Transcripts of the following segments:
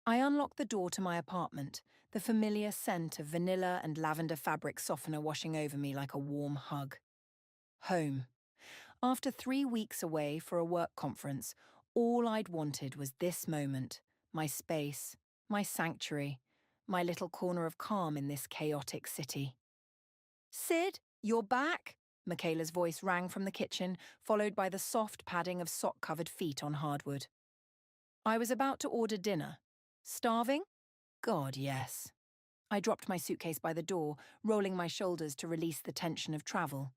I unlocked the door to my apartment, the familiar scent of vanilla and lavender fabric softener washing over me like a warm hug. Home. After 3 weeks away for a work conference, all I'd wanted was this moment, my space, my sanctuary, my little corner of calm in this chaotic city. Sid, you're back? Michaela's voice rang from the kitchen, followed by the soft padding of sock-covered feet on hardwood. I was about to order dinner. Starving? God, yes. I dropped my suitcase by the door, rolling my shoulders to release the tension of travel.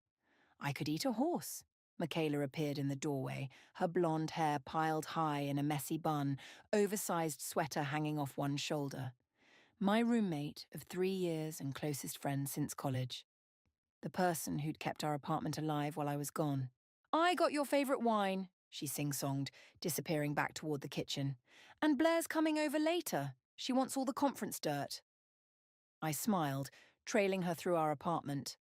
I could eat a horse. Michaela appeared in the doorway, her blonde hair piled high in a messy bun, oversized sweater hanging off one shoulder. My roommate of 3 years and closest friend since college. The person who'd kept our apartment alive while I was gone. I got your favourite wine, she sing-songed, disappearing back toward the kitchen. And Blair's coming over later. She wants all the conference dirt. I smiled, trailing her through our apartment.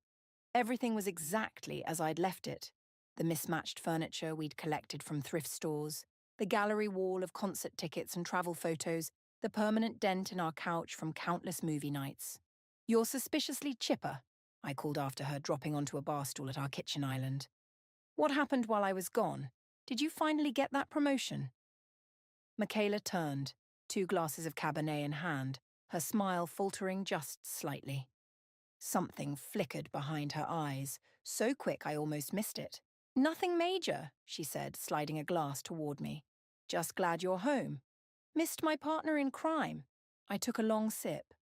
Everything was exactly as I'd left it. The mismatched furniture we'd collected from thrift stores, the gallery wall of concert tickets and travel photos, the permanent dent in our couch from countless movie nights. You're suspiciously chipper, I called after her, dropping onto a bar stool at our kitchen island. What happened while I was gone? Did you finally get that promotion? Michaela turned, 2 glasses of Cabernet in hand, her smile faltering just slightly. Something flickered behind her eyes, so quick I almost missed it. Nothing major, she said, sliding a glass toward me. Just glad you're home. Missed my partner in crime. I took a long sip,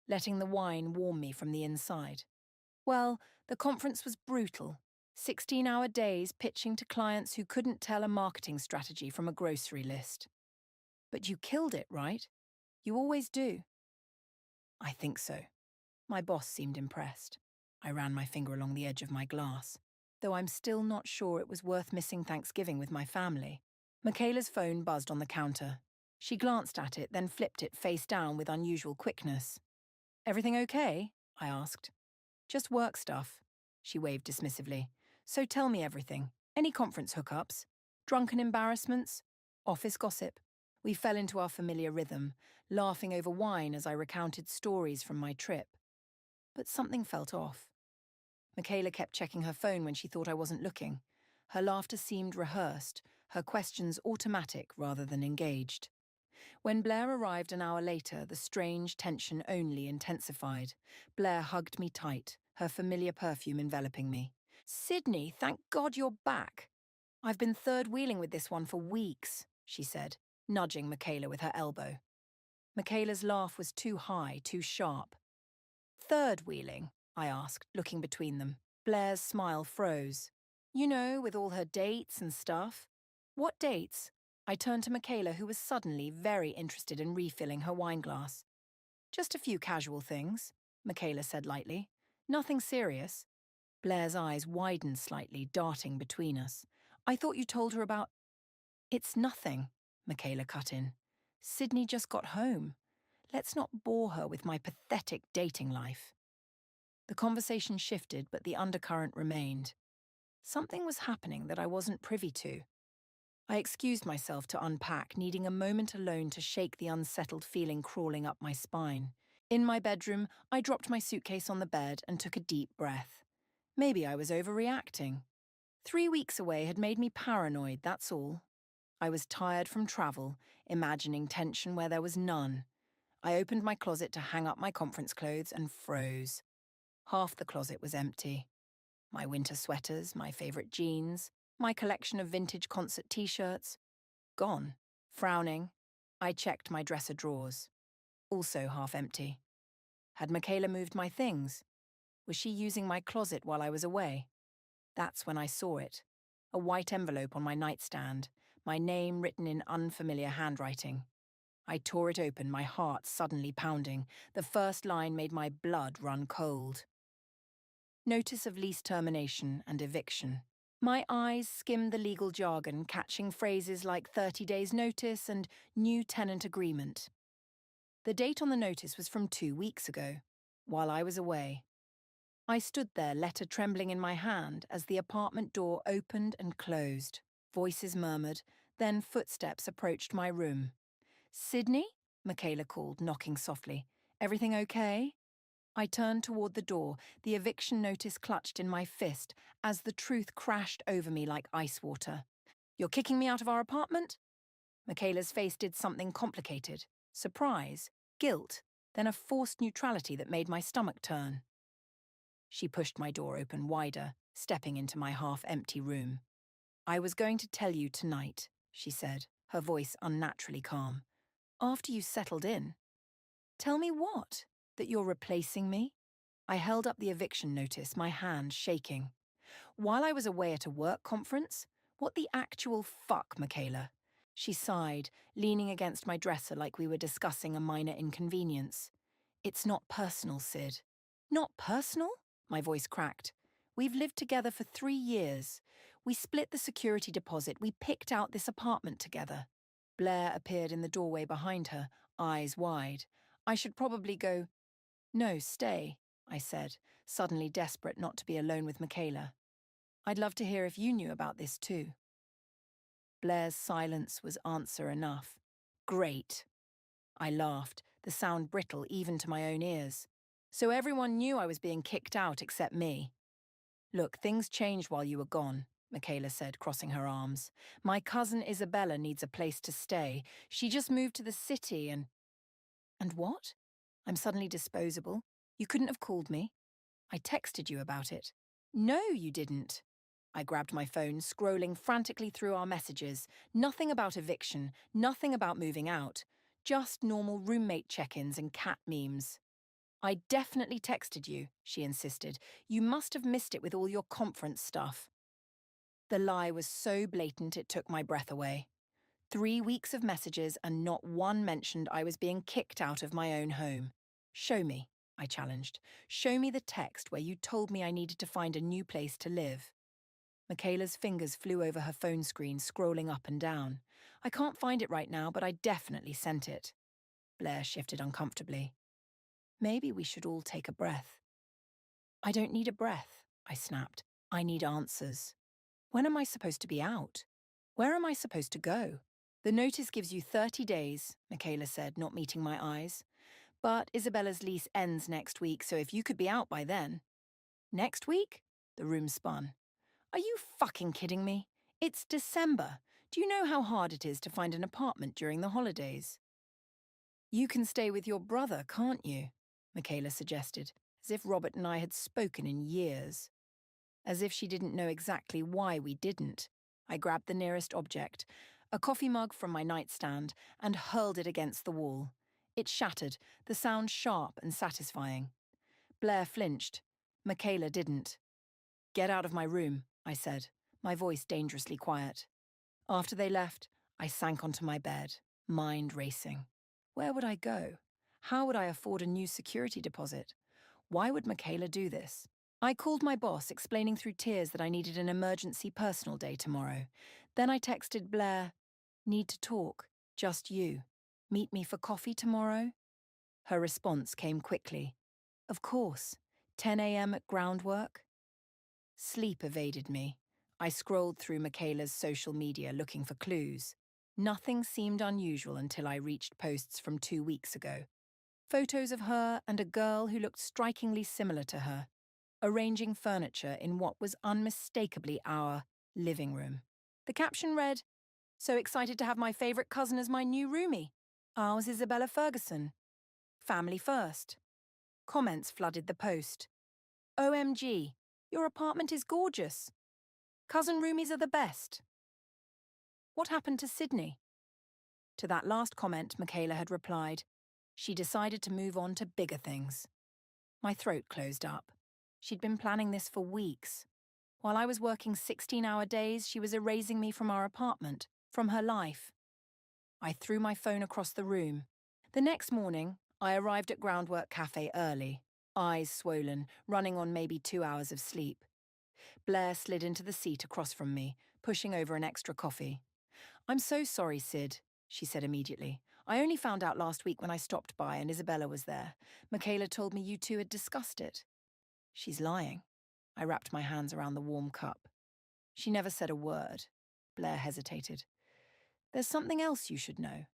letting the wine warm me from the inside. Well, the conference was brutal. 16-hour days pitching to clients who couldn't tell a marketing strategy from a grocery list. But you killed it, right? You always do. I think so. My boss seemed impressed. I ran my finger along the edge of my glass, though I'm still not sure it was worth missing Thanksgiving with my family. Michaela's phone buzzed on the counter. She glanced at it, then flipped it face down with unusual quickness. Everything okay? I asked. Just work stuff, she waved dismissively. So tell me everything. Any conference hookups? Drunken embarrassments? Office gossip? We fell into our familiar rhythm, laughing over wine as I recounted stories from my trip. But something felt off. Michaela kept checking her phone when she thought I wasn't looking. Her laughter seemed rehearsed, her questions automatic rather than engaged. When Blair arrived an hour later, the strange tension only intensified. Blair hugged me tight, her familiar perfume enveloping me. Sydney, thank God you're back. I've been third-wheeling with this one for weeks, she said, nudging Michaela with her elbow. Michaela's laugh was too high, too sharp. Third-wheeling? I asked, looking between them. Blair's smile froze. You know, with all her dates and stuff. What dates? I turned to Michaela, who was suddenly very interested in refilling her wineglass. Just a few casual things, Michaela said lightly. Nothing serious. Blair's eyes widened slightly, darting between us. I thought you told her about... It's nothing, Michaela cut in. Sydney just got home. Let's not bore her with my pathetic dating life. The conversation shifted, but the undercurrent remained. Something was happening that I wasn't privy to. I excused myself to unpack, needing a moment alone to shake the unsettled feeling crawling up my spine. In my bedroom, I dropped my suitcase on the bed and took a deep breath. Maybe I was overreacting. 3 weeks away had made me paranoid, that's all. I was tired from travel, imagining tension where there was none. I opened my closet to hang up my conference clothes and froze. Half the closet was empty. My winter sweaters, my favourite jeans, my collection of vintage concert t-shirts. Gone. Frowning, I checked my dresser drawers. Also half empty. Had Michaela moved my things? Was she using my closet while I was away? That's when I saw it. A white envelope on my nightstand, my name written in unfamiliar handwriting. I tore it open, my heart suddenly pounding. The first line made my blood run cold. Notice of lease termination and eviction. My eyes skimmed the legal jargon, catching phrases like 30 days notice and new tenant agreement. The date on the notice was from 2 weeks ago, while I was away. I stood there, letter trembling in my hand, as the apartment door opened and closed. Voices murmured, then footsteps approached my room. Sydney? Michaela called, knocking softly. Everything okay? I turned toward the door, the eviction notice clutched in my fist, as the truth crashed over me like ice water. You're kicking me out of our apartment? Michaela's face did something complicated. Surprise, guilt, then a forced neutrality that made my stomach turn. She pushed my door open wider, stepping into my half-empty room. I was going to tell you tonight, she said, her voice unnaturally calm. After you settled in. Tell me what? That you're replacing me? I held up the eviction notice, my hand shaking. While I was away at a work conference? What the actual fuck, Michaela? She sighed, leaning against my dresser like we were discussing a minor inconvenience. It's not personal, Sid. Not personal? My voice cracked. We've lived together for 3 years. We split the security deposit. We picked out this apartment together. Blair appeared in the doorway behind her, eyes wide. I should probably go. No, stay, I said, suddenly desperate not to be alone with Michaela. I'd love to hear if you knew about this too. Blair's silence was answer enough. Great. I laughed, the sound brittle even to my own ears. So everyone knew I was being kicked out except me. Look, things changed while you were gone, Michaela said, crossing her arms. My cousin Isabella needs a place to stay. She just moved to the city and... And what? I'm suddenly disposable. You couldn't have called me. I texted you about it. No, you didn't. I grabbed my phone, scrolling frantically through our messages. Nothing about eviction, nothing about moving out. Just normal roommate check-ins and cat memes. I definitely texted you, she insisted. You must have missed it with all your conference stuff. The lie was so blatant it took my breath away. 3 weeks of messages and not one mentioned I was being kicked out of my own home. Show me, I challenged. Show me the text where you told me I needed to find a new place to live. Michaela's fingers flew over her phone screen, scrolling up and down. I can't find it right now, but I definitely sent it. Blair shifted uncomfortably. Maybe we should all take a breath. I don't need a breath, I snapped. I need answers. When am I supposed to be out? Where am I supposed to go? The notice gives you 30 days, Michaela said, not meeting my eyes. But Isabella's lease ends next week, so if you could be out by then. Next week? The room spun. Are you fucking kidding me? It's December. Do you know how hard it is to find an apartment during the holidays? You can stay with your brother, can't you? Michaela suggested, as if Robert and I had spoken in years. As if she didn't know exactly why we didn't. I grabbed the nearest object, a coffee mug from my nightstand, and hurled it against the wall. It shattered, the sound sharp and satisfying. Blair flinched. Michaela didn't. Get out of my room, I said, my voice dangerously quiet. After they left, I sank onto my bed, mind racing. Where would I go? How would I afford a new security deposit? Why would Michaela do this? I called my boss, explaining through tears that I needed an emergency personal day tomorrow. Then I texted Blair, need to talk, just you. Meet me for coffee tomorrow? Her response came quickly. Of course, 10 a.m. at groundwork? Sleep evaded me. I scrolled through Michaela's social media looking for clues. Nothing seemed unusual until I reached posts from 2 weeks ago. Photos of her and a girl who looked strikingly similar to her, arranging furniture in what was unmistakably our living room. The caption read, "So excited to have my favourite cousin as my new roomie. Ours Isabella Ferguson. Family first." Comments flooded the post. OMG, your apartment is gorgeous. Cousin roomies are the best. What happened to Sydney? To that last comment, Michaela had replied, she decided to move on to bigger things. My throat closed up. She'd been planning this for weeks. While I was working 16-hour days, she was erasing me from our apartment, from her life. I threw my phone across the room. The next morning, I arrived at Groundwork Cafe early, eyes swollen, running on maybe 2 hours of sleep. Blair slid into the seat across from me, pushing over an extra coffee. I'm so sorry, Sid, she said immediately. I only found out last week when I stopped by and Isabella was there. Michaela told me you two had discussed it. She's lying. I wrapped my hands around the warm cup. She never said a word. Blair hesitated. There's something else you should know.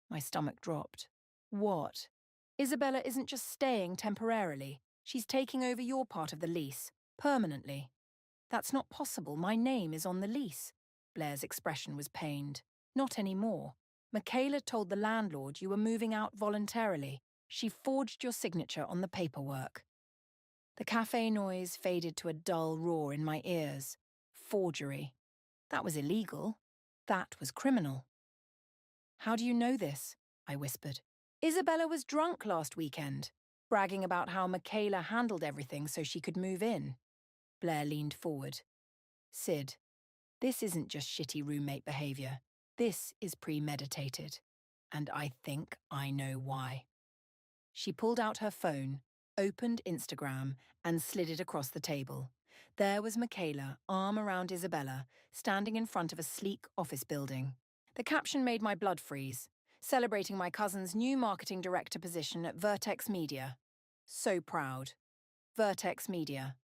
My stomach dropped. What? Isabella isn't just staying temporarily. She's taking over your part of the lease, permanently. That's not possible. My name is on the lease. Blair's expression was pained. Not anymore. Michaela told the landlord you were moving out voluntarily. She forged your signature on the paperwork. The cafe noise faded to a dull roar in my ears. Forgery. That was illegal. That was criminal. How do you know this? I whispered. Isabella was drunk last weekend, bragging about how Michaela handled everything so she could move in. Blair leaned forward. Sid, this isn't just shitty roommate behavior. This is premeditated. And I think I know why. She pulled out her phone, opened Instagram, and slid it across the table. There was Michaela, arm around Isabella, standing in front of a sleek office building. The caption made my blood freeze, celebrating my cousin's new marketing director position at Vertex Media. So proud. Vertex Media,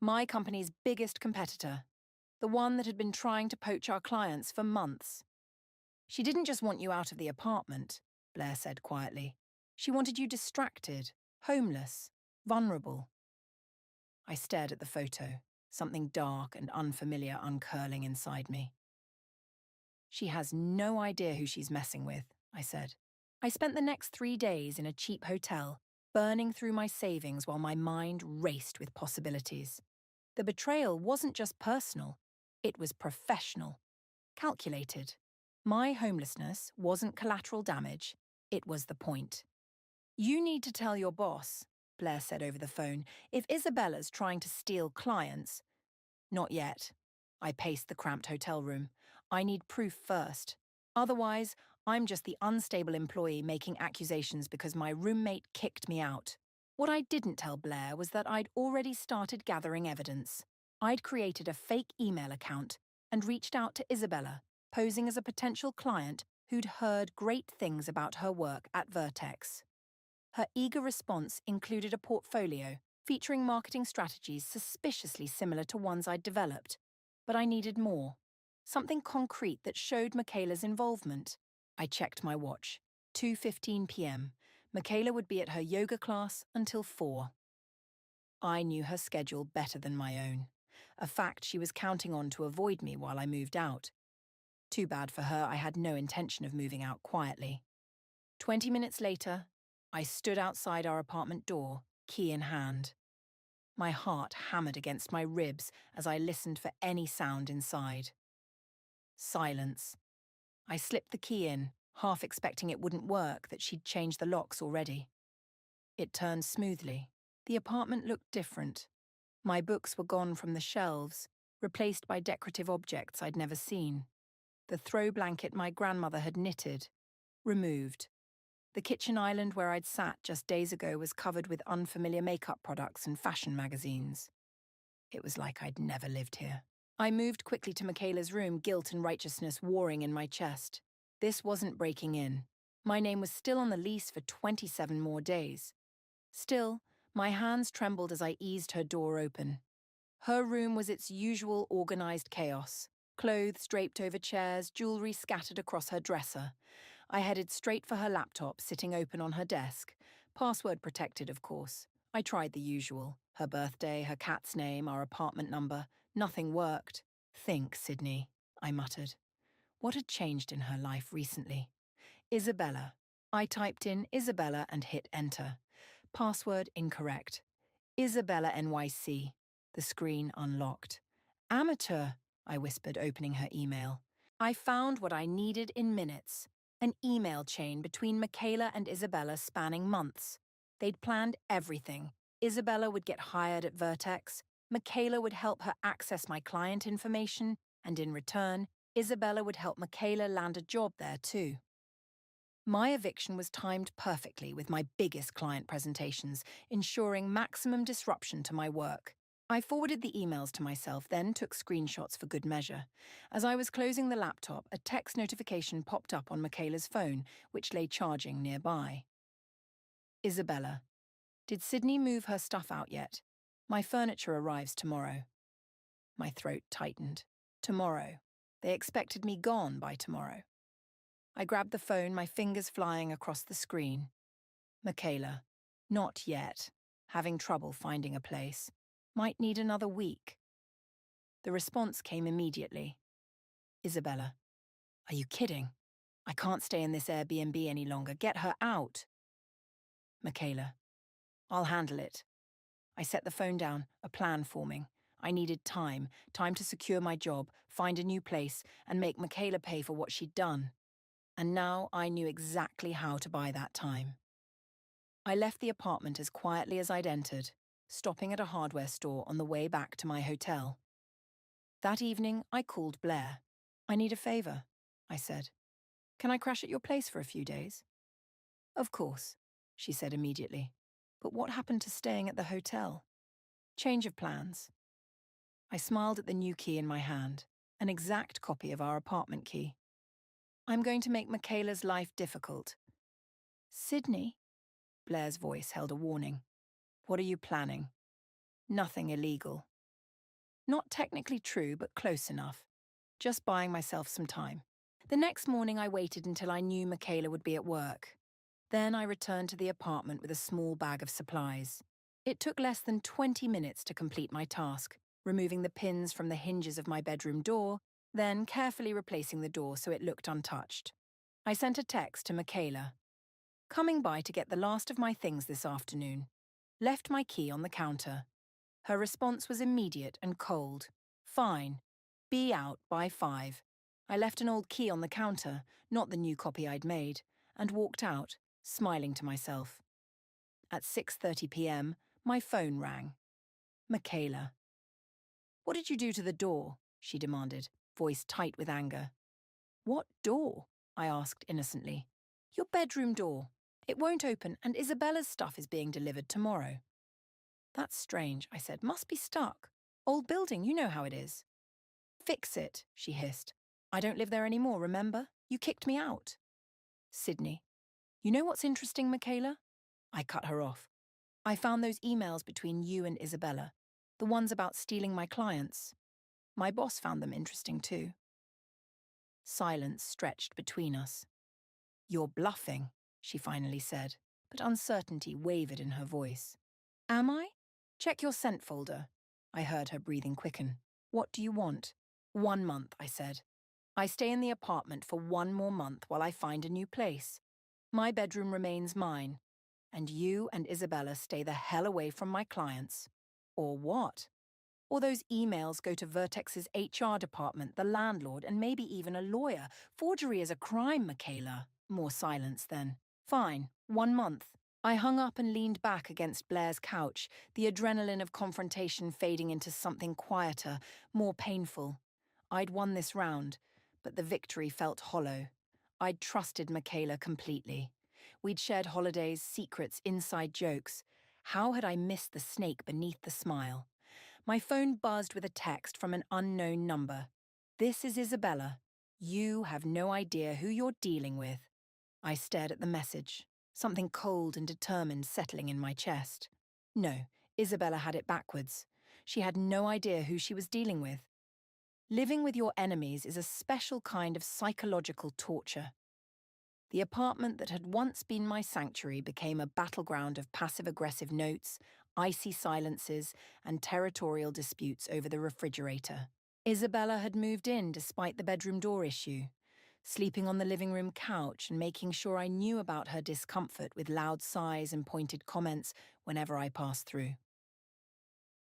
my company's biggest competitor, the one that had been trying to poach our clients for months. She didn't just want you out of the apartment, Blair said quietly. She wanted you distracted, homeless, vulnerable. I stared at the photo, something dark and unfamiliar uncurling inside me. She has no idea who she's messing with, I said. I spent the next 3 days in a cheap hotel, burning through my savings while my mind raced with possibilities. The betrayal wasn't just personal, it was professional, calculated. My homelessness wasn't collateral damage, it was the point. You need to tell your boss, Blair said over the phone, if Isabella's trying to steal clients. Not yet. I paced the cramped hotel room. I need proof first. Otherwise, I'm just the unstable employee making accusations because my roommate kicked me out. What I didn't tell Blair was that I'd already started gathering evidence. I'd created a fake email account and reached out to Isabella, posing as a potential client who'd heard great things about her work at Vertex. Her eager response included a portfolio featuring marketing strategies suspiciously similar to ones I'd developed. But I needed more. Something concrete that showed Michaela's involvement. I checked my watch. 2:15 p.m. Michaela would be at her yoga class until 4. I knew her schedule better than my own, a fact she was counting on to avoid me while I moved out. Too bad for her, I had no intention of moving out quietly. 20 minutes later, I stood outside our apartment door, key in hand. My heart hammered against my ribs as I listened for any sound inside. Silence. I slipped the key in, half expecting it wouldn't work, that she'd changed the locks already. It turned smoothly. The apartment looked different. My books were gone from the shelves, replaced by decorative objects I'd never seen. The throw blanket my grandmother had knitted, removed. The kitchen island where I'd sat just days ago was covered with unfamiliar makeup products and fashion magazines. It was like I'd never lived here. I moved quickly to Michaela's room, guilt and righteousness warring in my chest. This wasn't breaking in. My name was still on the lease for 27 more days. Still, my hands trembled as I eased her door open. Her room was its usual organized chaos. Clothes draped over chairs, jewelry scattered across her dresser. I headed straight for her laptop sitting open on her desk. Password protected, of course. I tried the usual. Her birthday, her cat's name, our apartment number. Nothing worked. Think, Sydney, I muttered. What had changed in her life recently? Isabella. I typed in Isabella and hit enter. Password incorrect. Isabella NYC. The screen unlocked. Amateur, I whispered, opening her email. I found what I needed in minutes. An email chain between Michaela and Isabella spanning months. They'd planned everything. Isabella would get hired at Vertex. Michaela would help her access my client information. And in return, Isabella would help Michaela land a job there too. My eviction was timed perfectly with my biggest client presentations, ensuring maximum disruption to my work. I forwarded the emails to myself, then took screenshots for good measure. As I was closing the laptop, a text notification popped up on Michaela's phone, which lay charging nearby. Isabella. Did Sydney move her stuff out yet? My furniture arrives tomorrow. My throat tightened. Tomorrow. They expected me gone by tomorrow. I grabbed the phone, my fingers flying across the screen. Michaela. Not yet. Having trouble finding a place. Might need another week. The response came immediately. Isabella. Are you kidding? I can't stay in this Airbnb any longer. Get her out. Michaela. I'll handle it. I set the phone down, a plan forming. I needed time to secure my job, find a new place, and make Michaela pay for what she'd done. And now I knew exactly how to buy that time. I left the apartment as quietly as I'd entered, stopping at a hardware store on the way back to my hotel. That evening, I called Blair. I need a favor, I said. Can I crash at your place for a few days? Of course, she said immediately. But what happened to staying at the hotel? Change of plans. I smiled at the new key in my hand, an exact copy of our apartment key. I'm going to make Michaela's life difficult. Sydney? Blair's voice held a warning. What are you planning? Nothing illegal. Not technically true, but close enough. Just buying myself some time. The next morning I waited until I knew Michaela would be at work. Then I returned to the apartment with a small bag of supplies. It took less than 20 minutes to complete my task, removing the pins from the hinges of my bedroom door, then carefully replacing the door so it looked untouched. I sent a text to Michaela. Coming by to get the last of my things this afternoon. Left my key on the counter. Her response was immediate and cold. Fine. Be out by 5. I left an old key on the counter, not the new copy I'd made, and walked out, smiling to myself. At 6:30 p.m., my phone rang. Michaela. What did you do to the door? She demanded, voice tight with anger. What door? I asked innocently. Your bedroom door. It won't open, and Isabella's stuff is being delivered tomorrow. That's strange, I said. Must be stuck. Old building, you know how it is. Fix it, she hissed. I don't live there anymore, remember? You kicked me out. Sydney. You know what's interesting, Michaela? I cut her off. I found those emails between you and Isabella, the ones about stealing my clients. My boss found them interesting too. Silence stretched between us. You're bluffing, she finally said, but uncertainty wavered in her voice. Am I? Check your sent folder. I heard her breathing quicken. What do you want? 1 month, I said. I stay in the apartment for 1 more month while I find a new place. My bedroom remains mine, and you and Isabella stay the hell away from my clients. Or what? Or those emails go to Vertex's HR department, the landlord, and maybe even a lawyer. Forgery is a crime, Michaela. More silence then. Fine, 1 month. I hung up and leaned back against Blair's couch, the adrenaline of confrontation fading into something quieter, more painful. I'd won this round, but the victory felt hollow. I'd trusted Michaela completely. We'd shared holidays, secrets, inside jokes. How had I missed the snake beneath the smile? My phone buzzed with a text from an unknown number. This is Isabella. You have no idea who you're dealing with. I stared at the message, something cold and determined settling in my chest. No, Isabella had it backwards. She had no idea who she was dealing with. Living with your enemies is a special kind of psychological torture. The apartment that had once been my sanctuary became a battleground of passive-aggressive notes, icy silences, and territorial disputes over the refrigerator. Isabella had moved in despite the bedroom door issue, sleeping on the living room couch and making sure I knew about her discomfort with loud sighs and pointed comments whenever I passed through.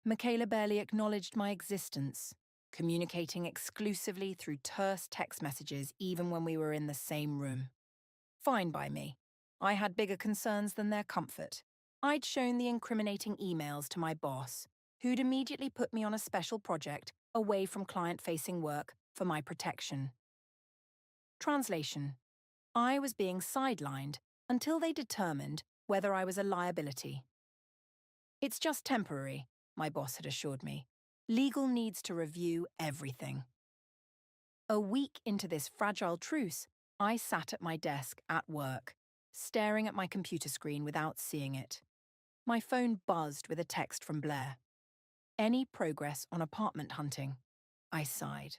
Michaela barely acknowledged my existence, communicating exclusively through terse text messages even when we were in the same room. Fine by me. I had bigger concerns than their comfort. I'd shown the incriminating emails to my boss, who'd immediately put me on a special project away from client-facing work for my protection. Translation. I was being sidelined until they determined whether I was a liability. It's just temporary, my boss had assured me. Legal needs to review everything. A week into this fragile truce, I sat at my desk at work, staring at my computer screen without seeing it. My phone buzzed with a text from Blair. Any progress on apartment hunting? I sighed.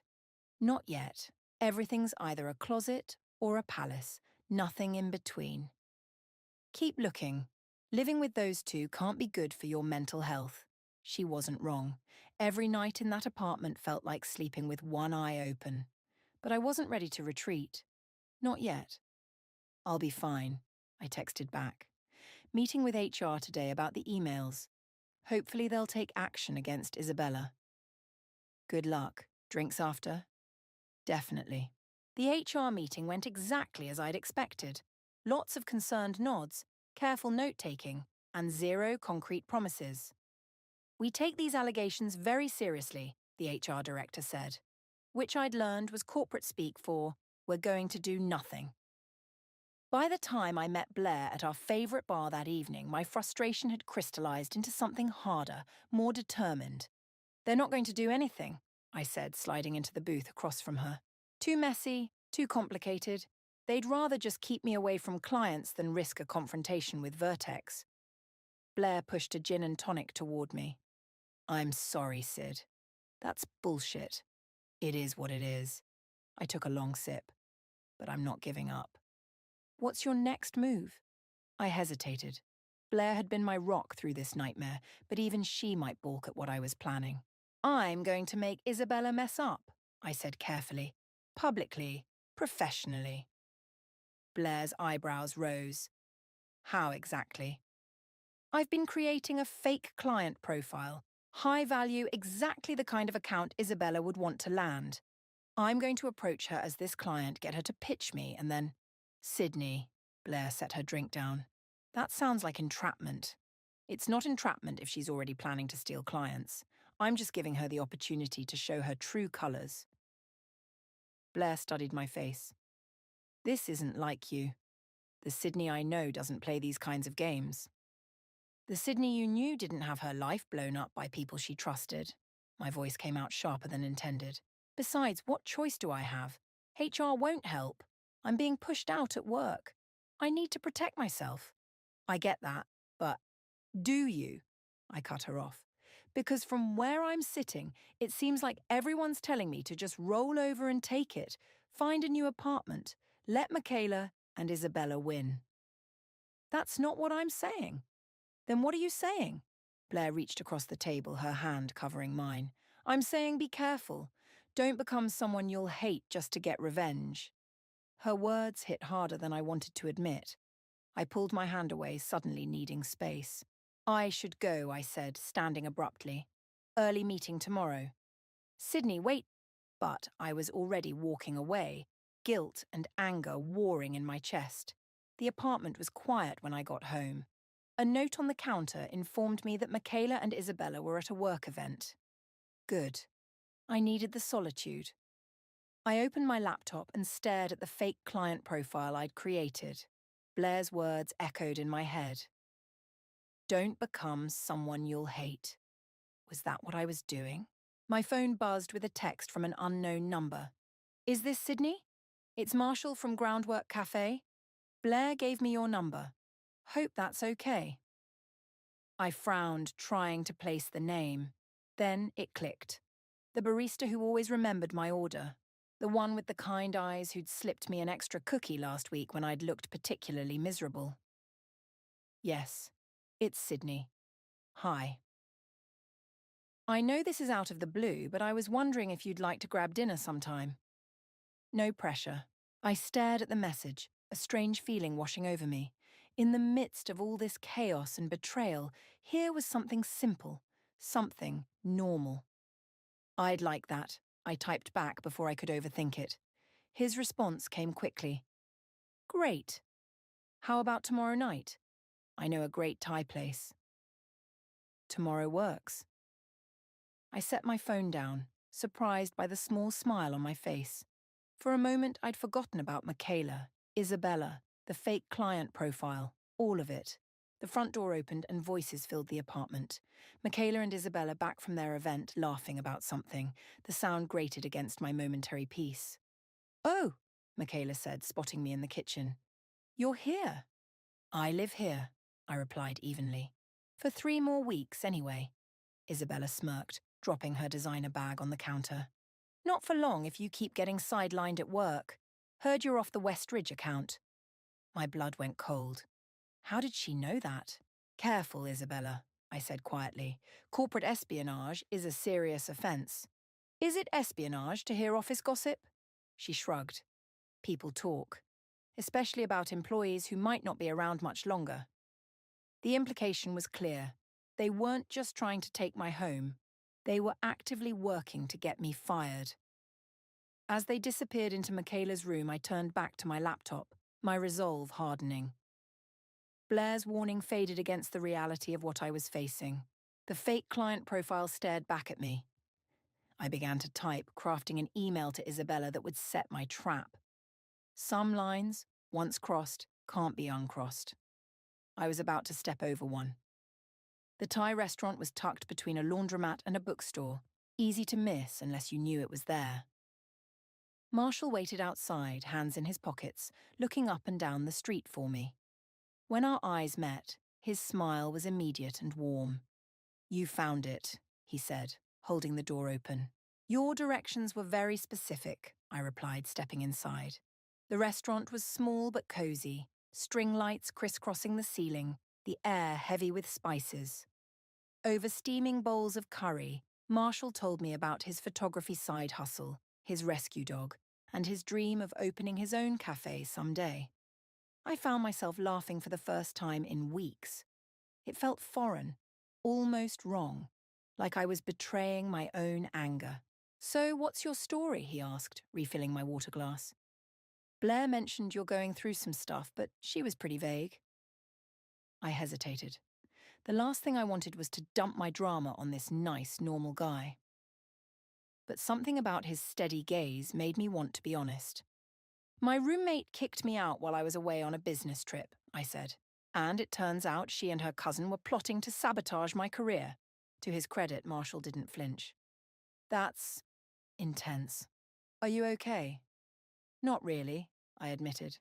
Not yet. Everything's either a closet or a palace, nothing in between. Keep looking. Living with those two can't be good for your mental health. She wasn't wrong. Every night in that apartment felt like sleeping with one eye open. But I wasn't ready to retreat. Not yet. I'll be fine, I texted back. Meeting with HR today about the emails. Hopefully they'll take action against Isabella. Good luck. Drinks after? Definitely. The HR meeting went exactly as I'd expected. Lots of concerned nods, careful note-taking, and zero concrete promises. We take these allegations very seriously, the HR director said, which I'd learned was corporate speak for, we're going to do nothing. By the time I met Blair at our favourite bar that evening, my frustration had crystallised into something harder, more determined. They're not going to do anything, I said, sliding into the booth across from her. Too messy, too complicated. They'd rather just keep me away from clients than risk a confrontation with Vertex. Blair pushed a gin and tonic toward me. I'm sorry, Sid. That's bullshit. It is what it is. I took a long sip. But I'm not giving up. What's your next move? I hesitated. Blair had been my rock through this nightmare, but even she might balk at what I was planning. I'm going to make Isabella mess up, I said carefully. Publicly, professionally. Blair's eyebrows rose. How exactly? I've been creating a fake client profile. High value, exactly the kind of account Isabella would want to land. I'm going to approach her as this client, get her to pitch me, and then... Sydney, Blair set her drink down. That sounds like entrapment. It's not entrapment if she's already planning to steal clients. I'm just giving her the opportunity to show her true colours. Blair studied my face. This isn't like you. The Sydney I know doesn't play these kinds of games. The Sydney you knew didn't have her life blown up by people she trusted. My voice came out sharper than intended. Besides, what choice do I have? HR won't help. I'm being pushed out at work. I need to protect myself. I get that, but do you? I cut her off. Because from where I'm sitting, it seems like everyone's telling me to just roll over and take it, find a new apartment, let Michaela and Isabella win. That's not what I'm saying. Then what are you saying? Blair reached across the table, her hand covering mine. I'm saying be careful. Don't become someone you'll hate just to get revenge. Her words hit harder than I wanted to admit. I pulled my hand away, suddenly needing space. I should go, I said, standing abruptly. Early meeting tomorrow. Sydney, wait. But I was already walking away, guilt and anger warring in my chest. The apartment was quiet when I got home. A note on the counter informed me that Michaela and Isabella were at a work event. Good. I needed the solitude. I opened my laptop and stared at the fake client profile I'd created. Blair's words echoed in my head. Don't become someone you'll hate. Was that what I was doing? My phone buzzed with a text from an unknown number. Is this Sydney? It's Marshall from Groundwork Cafe. Blair gave me your number. Hope that's okay. I frowned, trying to place the name. Then it clicked. The barista who always remembered my order. The one with the kind eyes who'd slipped me an extra cookie last week when I'd looked particularly miserable. Yes, it's Sydney. Hi. I know this is out of the blue, but I was wondering if you'd like to grab dinner sometime. No pressure. I stared at the message, a strange feeling washing over me. In the midst of all this chaos and betrayal, here was something simple, something normal. I'd like that, I typed back before I could overthink it. His response came quickly. Great. How about tomorrow night? I know a great Thai place. Tomorrow works. I set my phone down, surprised by the small smile on my face. For a moment, I'd forgotten about Michaela, Isabella, the fake client profile, all of it. The front door opened and voices filled the apartment. Michaela and Isabella back from their event, laughing about something. The sound grated against my momentary peace. Oh, Michaela said, spotting me in the kitchen. You're here. I live here, I replied evenly. For 3 more weeks, anyway. Isabella smirked, dropping her designer bag on the counter. Not for long if you keep getting sidelined at work. Heard you're off the Westridge account. My blood went cold. How did she know that? Careful, Isabella, I said quietly. Corporate espionage is a serious offence. Is it espionage to hear office gossip? She shrugged. People talk, especially about employees who might not be around much longer. The implication was clear. They weren't just trying to take my home. They were actively working to get me fired. As they disappeared into Michaela's room, I turned back to my laptop, my resolve hardening. Blair's warning faded against the reality of what I was facing. The fake client profile stared back at me. I began to type, crafting an email to Isabella that would set my trap. Some lines, once crossed, can't be uncrossed. I was about to step over one. The Thai restaurant was tucked between a laundromat and a bookstore, easy to miss unless you knew it was there. Marshall waited outside, hands in his pockets, looking up and down the street for me. When our eyes met, his smile was immediate and warm. You found it, he said, holding the door open. Your directions were very specific, I replied, stepping inside. The restaurant was small but cozy, string lights crisscrossing the ceiling, the air heavy with spices. Over steaming bowls of curry, Marshall told me about his photography side hustle, his rescue dog, and his dream of opening his own cafe someday. I found myself laughing for the first time in weeks. It felt foreign, almost wrong, like I was betraying my own anger. So what's your story, he asked, refilling my water glass. Blair mentioned you're going through some stuff, but she was pretty vague. I hesitated. The last thing I wanted was to dump my drama on this nice, normal guy. But something about his steady gaze made me want to be honest. My roommate kicked me out while I was away on a business trip, I said. And it turns out she and her cousin were plotting to sabotage my career. To his credit, Marshall didn't flinch. That's intense. Are you okay? Not really, I admitted.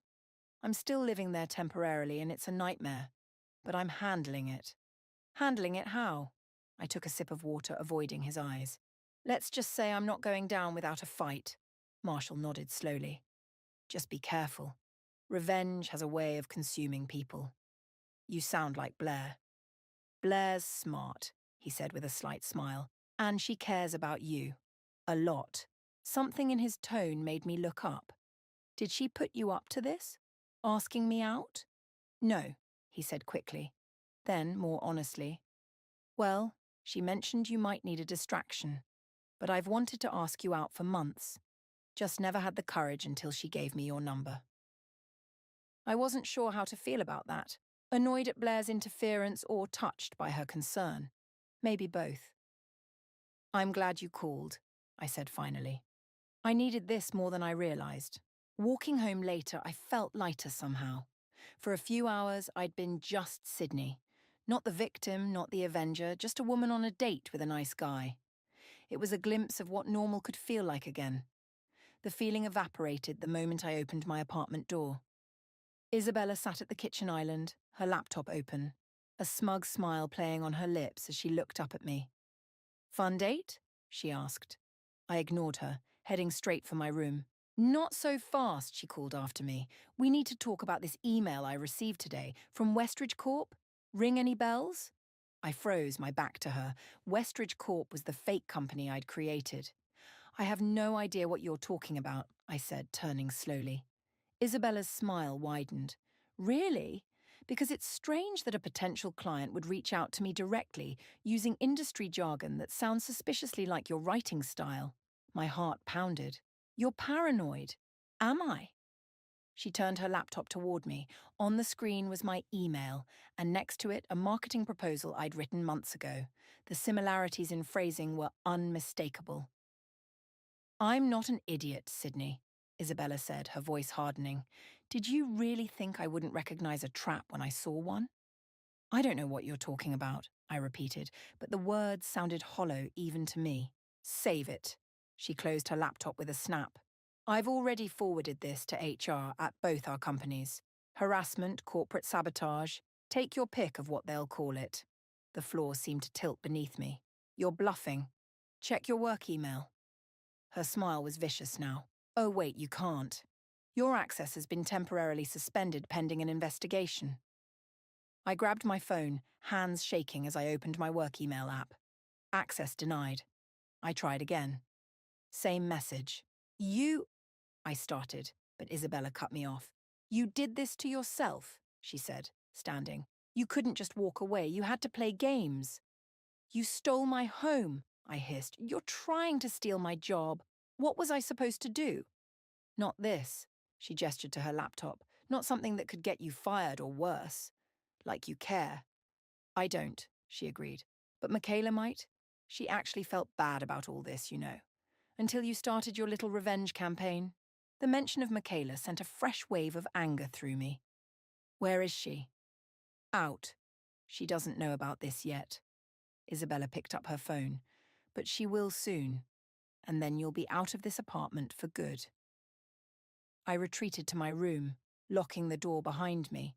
I'm still living there temporarily and it's a nightmare. But I'm handling it. Handling it how? I took a sip of water, avoiding his eyes. Let's just say I'm not going down without a fight. Marshall nodded slowly. Just be careful. Revenge has a way of consuming people. You sound like Blair. Blair's smart, he said with a slight smile, and she cares about you. A lot. Something in his tone made me look up. Did she put you up to this? Asking me out? No, he said quickly. Then, more honestly, well, she mentioned you might need a distraction, but I've wanted to ask you out for months. Just never had the courage until she gave me your number. I wasn't sure how to feel about that, annoyed at Blair's interference or touched by her concern. Maybe both. I'm glad you called, I said finally. I needed this more than I realized. Walking home later, I felt lighter somehow. For a few hours, I'd been just Sydney. Not the victim, not the avenger, just a woman on a date with a nice guy. It was a glimpse of what normal could feel like again. The feeling evaporated the moment I opened my apartment door. Isabella sat at the kitchen island, her laptop open, a smug smile playing on her lips as she looked up at me. Fun date? She asked. I ignored her, heading straight for my room. Not so fast, she called after me. We need to talk about this email I received today from Westridge Corp. Ring any bells? I froze, my back to her. Westridge Corp was the fake company I'd created. I have no idea what you're talking about, I said, turning slowly. Isabella's smile widened. Really? Because it's strange that a potential client would reach out to me directly, using industry jargon that sounds suspiciously like your writing style. My heart pounded. You're paranoid. Am I? She turned her laptop toward me. On the screen was my email, and next to it a marketing proposal I'd written months ago. The similarities in phrasing were unmistakable. I'm not an idiot, Sydney, Isabella said, her voice hardening. Did you really think I wouldn't recognize a trap when I saw one? I don't know what you're talking about, I repeated, but the words sounded hollow even to me. Save it. She closed her laptop with a snap. I've already forwarded this to HR at both our companies. Harassment, corporate sabotage. Take your pick of what they'll call it. The floor seemed to tilt beneath me. You're bluffing. Check your work email. Her smile was vicious now. Oh, wait, you can't. Your access has been temporarily suspended pending an investigation. I grabbed my phone, hands shaking as I opened my work email app. Access denied. I tried again. Same message. I started, but Isabella cut me off. You did this to yourself, she said, standing. You couldn't just walk away. You had to play games. You stole my home, I hissed. You're trying to steal my job. What was I supposed to do? Not this, she gestured to her laptop. Not something that could get you fired or worse. Like you care. I don't, she agreed. But Michaela might. She actually felt bad about all this, you know. Until you started your little revenge campaign. The mention of Michaela sent a fresh wave of anger through me. Where is she? Out. She doesn't know about this yet. Isabella picked up her phone. But she will soon. And then you'll be out of this apartment for good. I retreated to my room, locking the door behind me.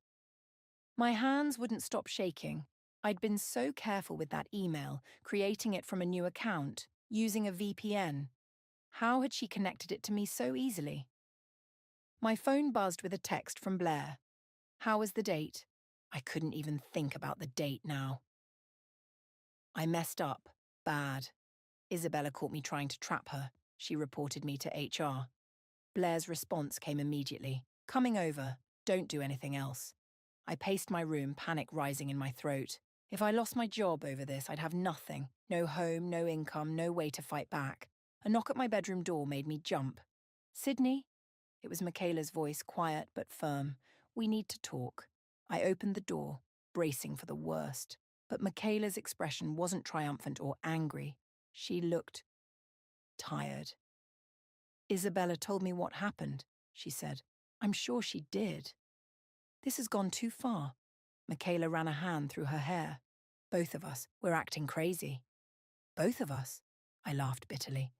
My hands wouldn't stop shaking. I'd been so careful with that email, creating it from a new account, using a VPN. How had she connected it to me so easily? My phone buzzed with a text from Blair. How was the date? I couldn't even think about the date now. I messed up. Bad. Isabella caught me trying to trap her. She reported me to HR. Blair's response came immediately. Coming over. Don't do anything else. I paced my room, panic rising in my throat. If I lost my job over this, I'd have nothing. No home, no income, no way to fight back. A knock at my bedroom door made me jump. Sydney? It was Michaela's voice, quiet but firm. We need to talk. I opened the door, bracing for the worst. But Michaela's expression wasn't triumphant or angry. She looked tired. Isabella told me what happened, she said. I'm sure she did. This has gone too far. Michaela ran a hand through her hair. Both of us, we're acting crazy. Both of us? I laughed bitterly.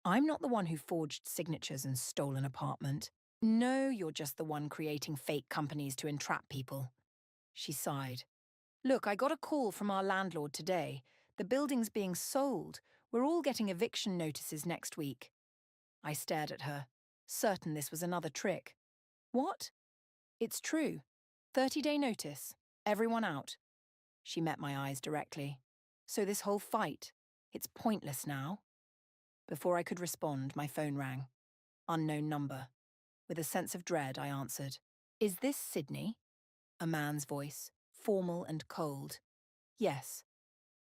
I'm not the one who forged signatures and stole an apartment. No, you're just the one creating fake companies to entrap people. She sighed. Look, I got a call from our landlord today. The building's being sold. We're all getting eviction notices next week. I stared at her, certain this was another trick. What? It's true. 30-day notice. Everyone out. She met my eyes directly. So this whole fight, it's pointless now? Before I could respond, my phone rang. Unknown number. With a sense of dread, I answered. Is this Sydney? A man's voice, formal and cold. Yes.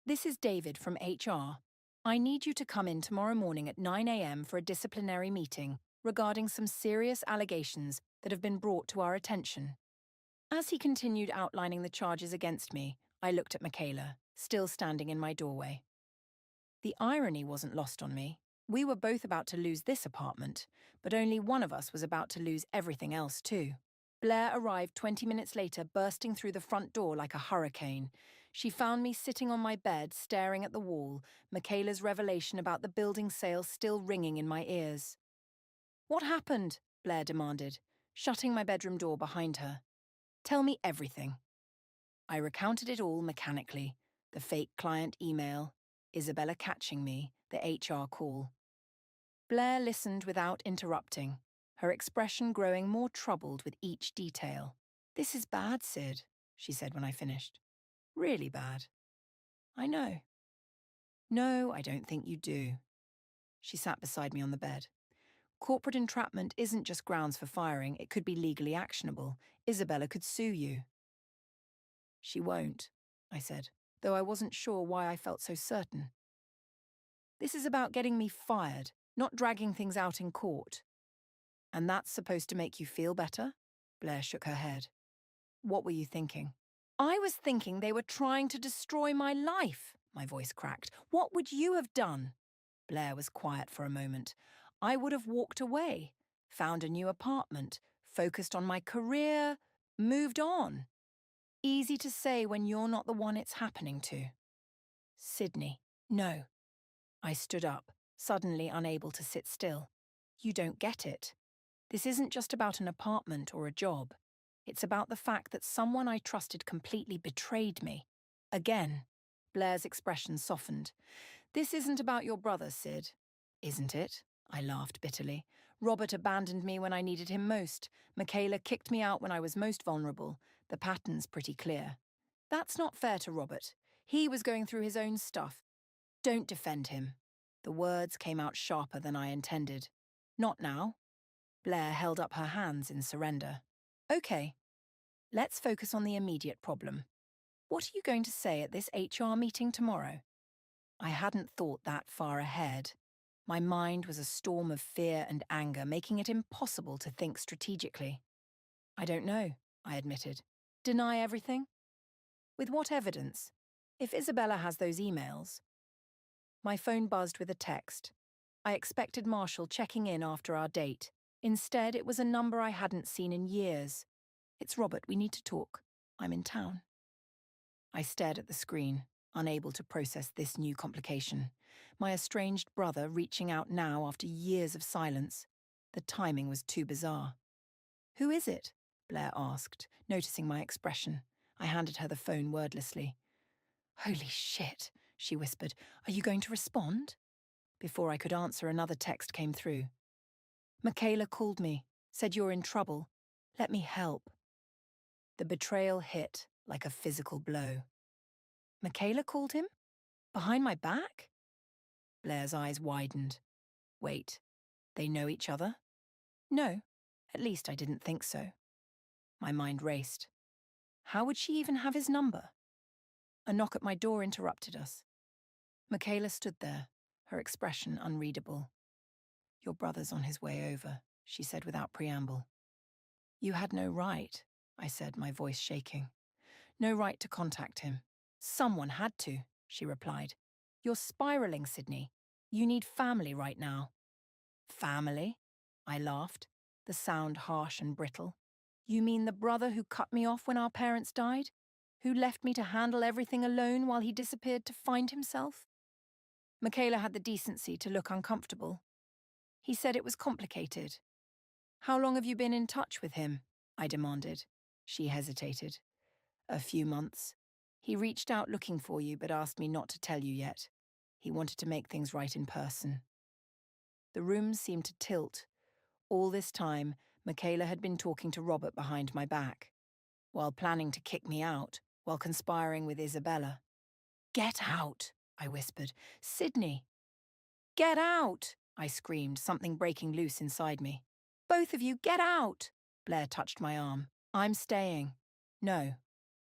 This is David from HR. I need you to come in tomorrow morning at 9 a.m. for a disciplinary meeting regarding some serious allegations that have been brought to our attention. As he continued outlining the charges against me, I looked at Michaela, still standing in my doorway. The irony wasn't lost on me. We were both about to lose this apartment, but only one of us was about to lose everything else too. Blair arrived 20 minutes later, bursting through the front door like a hurricane. She found me sitting on my bed, staring at the wall, Michaela's revelation about the building sale still ringing in my ears. What happened? Blair demanded, shutting my bedroom door behind her. Tell me everything. I recounted it all mechanically. The fake client email, Isabella catching me, the HR call. Blair listened without interrupting, her expression growing more troubled with each detail. This is bad, Sid, she said when I finished. Really bad. I know. No, I don't think you do. She sat beside me on the bed. Corporate entrapment isn't just grounds for firing, it could be legally actionable. Isabella could sue you. She won't, I said, though I wasn't sure why I felt so certain. This is about getting me fired, not dragging things out in court. And that's supposed to make you feel better? Blair shook her head. What were you thinking? I was thinking they were trying to destroy my life, my voice cracked. What would you have done? Blair was quiet for a moment. I would have walked away, found a new apartment, focused on my career, moved on. Easy to say when you're not the one it's happening to. Sydney, no. I stood up, suddenly unable to sit still. You don't get it. This isn't just about an apartment or a job. It's about the fact that someone I trusted completely betrayed me. Again, Blair's expression softened. This isn't about your brother, Sid. Isn't it? I laughed bitterly. Robert abandoned me when I needed him most. Michaela kicked me out when I was most vulnerable. The pattern's pretty clear. That's not fair to Robert. He was going through his own stuff. Don't defend him. The words came out sharper than I intended. Not now. Blair held up her hands in surrender. Okay, let's focus on the immediate problem. What are you going to say at this HR meeting tomorrow? I hadn't thought that far ahead. My mind was a storm of fear and anger, making it impossible to think strategically. I don't know, I admitted. Deny everything? With what evidence? If Isabella has those emails. My phone buzzed with a text. I expected Marshall checking in after our date. Instead, it was a number I hadn't seen in years. It's Robert, we need to talk. I'm in town. I stared at the screen, unable to process this new complication. My estranged brother reaching out now after years of silence. The timing was too bizarre. Who is it? Blair asked, noticing my expression. I handed her the phone wordlessly. Holy shit, she whispered. Are you going to respond? Before I could answer, another text came through. Michaela called me, said you're in trouble. Let me help. The betrayal hit like a physical blow. Michaela called him? Behind my back? Blair's eyes widened. Wait, they know each other? No, at least I didn't think so. My mind raced. How would she even have his number? A knock at my door interrupted us. Michaela stood there, her expression unreadable. Your brother's on his way over, she said without preamble. You had no right, I said, my voice shaking. No right to contact him. Someone had to, she replied. You're spiraling, Sydney. You need family right now. Family? I laughed, the sound harsh and brittle. You mean the brother who cut me off when our parents died? Who left me to handle everything alone while he disappeared to find himself? Michaela had the decency to look uncomfortable. He said it was complicated. How long have you been in touch with him? I demanded. She hesitated. A few months. He reached out looking for you but asked me not to tell you yet. He wanted to make things right in person. The room seemed to tilt. All this time, Michaela had been talking to Robert behind my back, while planning to kick me out, while conspiring with Isabella. Get out, I whispered. Sydney. Get out, I screamed, something breaking loose inside me. Both of you, get out! Blair touched my arm. I'm staying. No,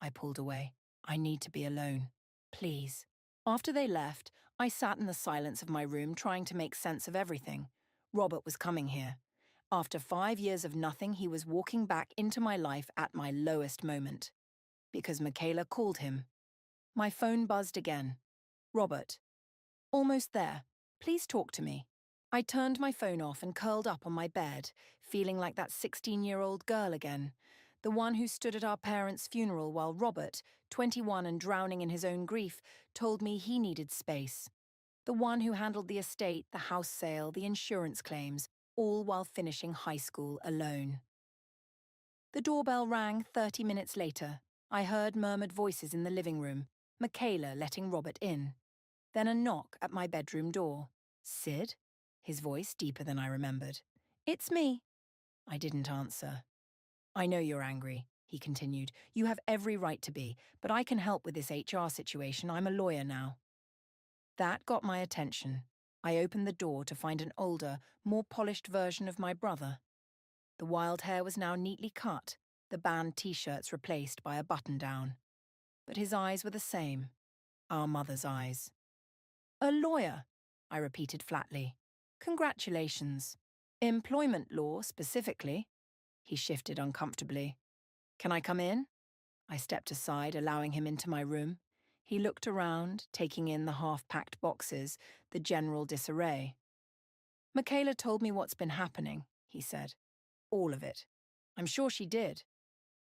I pulled away. I need to be alone. Please. After they left, I sat in the silence of my room trying to make sense of everything. Robert was coming here. After 5 years of nothing, he was walking back into my life at my lowest moment. Because Michaela called him. My phone buzzed again. Robert. Almost there. Please talk to me. I turned my phone off and curled up on my bed, feeling like that 16-year-old girl again. The one who stood at our parents' funeral while Robert, 21 and drowning in his own grief, told me he needed space. The one who handled the estate, the house sale, the insurance claims, all while finishing high school alone. The doorbell rang 30 minutes later. I heard murmured voices in the living room, Michaela letting Robert in. Then a knock at my bedroom door. Sid? His voice deeper than I remembered. It's me. I didn't answer. I know you're angry, he continued. You have every right to be, but I can help with this HR situation. I'm a lawyer now. That got my attention. I opened the door to find an older, more polished version of my brother. The wild hair was now neatly cut, the band t-shirts replaced by a button-down. But his eyes were the same, our mother's eyes. A lawyer, I repeated flatly. Congratulations. Employment law, specifically. He shifted uncomfortably. Can I come in? I stepped aside, allowing him into my room. He looked around, taking in the half-packed boxes, the general disarray. Michaela told me what's been happening, he said. All of it. I'm sure she did.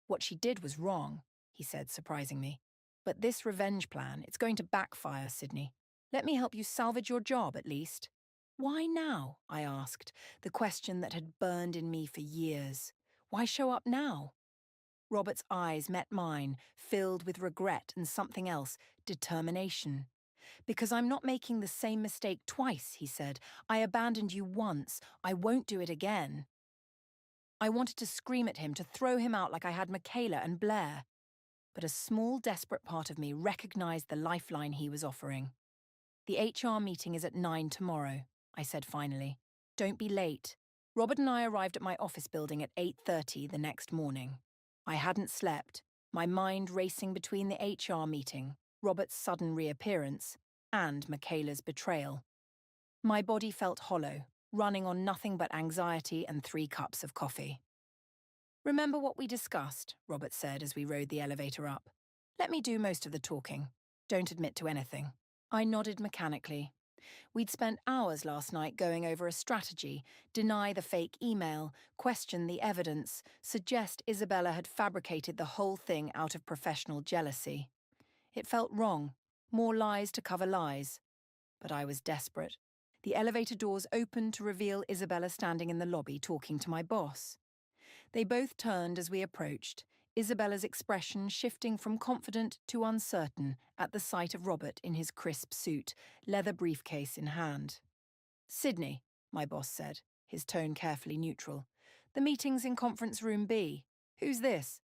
What she did was wrong, he said, surprising me. But this revenge plan, it's going to backfire, Sydney. Let me help you salvage your job, at least. Why now? I asked, the question that had burned in me for years. Why show up now? Robert's eyes met mine, filled with regret and something else, determination. Because I'm not making the same mistake twice, he said. I abandoned you once. I won't do it again. I wanted to scream at him, to throw him out like I had Michaela and Blair. but a small, desperate part of me recognized the lifeline he was offering. "The HR meeting is at 9 tomorrow," I said finally. "Don't be late." Robert and I arrived at my office building at 8:30 the next morning. I hadn't slept, my mind racing between the HR meeting, Robert's sudden reappearance, and Michaela's betrayal. My body felt hollow, running on nothing but anxiety and 3 cups of coffee. "Remember what we discussed," Robert said as we rode the elevator up. "Let me do most of the talking. Don't admit to anything." I nodded mechanically. We'd spent hours last night going over a strategy, deny the fake email, question the evidence, suggest Isabella had fabricated the whole thing out of professional jealousy. It felt wrong, more lies to cover lies. But I was desperate. The elevator doors opened to reveal Isabella standing in the lobby talking to my boss. They both turned as we approached, Isabella's expression shifting from confident to uncertain at the sight of Robert in his crisp suit, leather briefcase in hand. "Sydney," my boss said, his tone carefully neutral. "The meeting's in conference room B. Who's this?"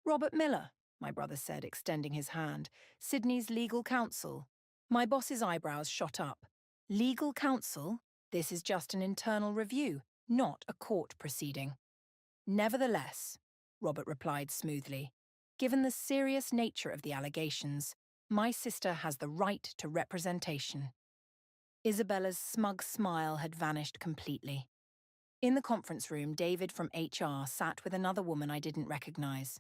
"Robert Miller," my brother said, extending his hand. "Sydney's legal counsel." My boss's eyebrows shot up. "Legal counsel? This is just an internal review, not a court proceeding." "Nevertheless," Robert replied smoothly, "given the serious nature of the allegations, my sister has the right to representation." Isabella's smug smile had vanished completely. In the conference room, David from HR sat with another woman I didn't recognize.